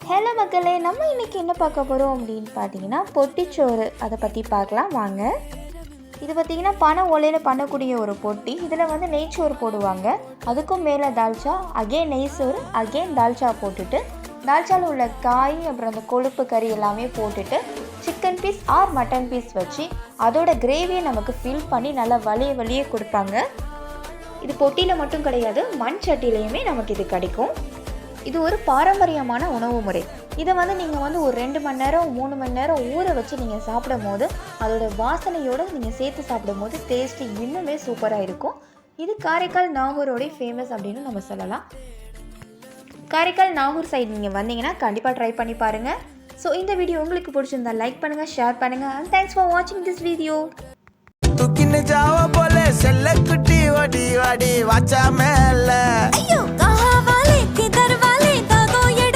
Hello மக்களே, நம்ம இன்றைக்கி என்ன பார்க்க போகிறோம் அப்படின்னு பார்த்தீங்கன்னா பொட்டிச்சோறு. அதை பற்றி பார்க்கலாம் வாங்க. இது பார்த்திங்கன்னா பனை ஓலையில் பண்ணக்கூடிய ஒரு பொட்டி. இதில் வந்து நெய்ச்சோறு போடுவாங்க, அதுக்கும் மேலே தால்ச்சா, அகெயின் நெய்ச்சோறு, அகெயின் தால்ச்சா போட்டுட்டு தால்ச்சாவில் உள்ள காய் அப்புறம் அந்த கொழுப்பு கறி எல்லாமே போட்டுட்டு chicken piece or mutton piece வச்சு அதோட கிரேவியை நமக்கு ஃபில் பண்ணி நல்லா வலியே கொடுப்பாங்க. இது பொட்டியில் மட்டும் கிடையாது, மண் சட்டிலையுமே நமக்கு இது கிடைக்கும். இது ஒரு பாரம்பரியமான உணவு முறை. இதை வந்து நீங்கள் வந்து ஒரு 2 மணி நேரம் 3 மணி நேரம் ஊற வச்சு நீங்கள் சாப்பிடும் போது அதோட வாசனையோடு நீங்கள் சேர்த்து சாப்பிடும் போது டேஸ்ட்டு இன்னுமே சூப்பராக இருக்கும். இது காரைக்கால் நாகூரோடைய ஃபேமஸ் அப்படின்னு நம்ம சொல்லலாம். காரைக்கால் நாகூர் சைடு நீங்கள் வந்தீங்கன்னா கண்டிப்பாக ட்ரை பண்ணி பாருங்கள். ஸோ இந்த வீடியோ உங்களுக்கு பிடிச்சிருந்தா லைக் பண்ணுங்கள், ஷேர் பண்ணுங்கள். அண்ட் தேங்க்ஸ் ஃபார் வாட்சிங் திஸ் வீடியோ. तू किन जाओ बोले सेल कुटी वाडी वाडी वाचा मेल।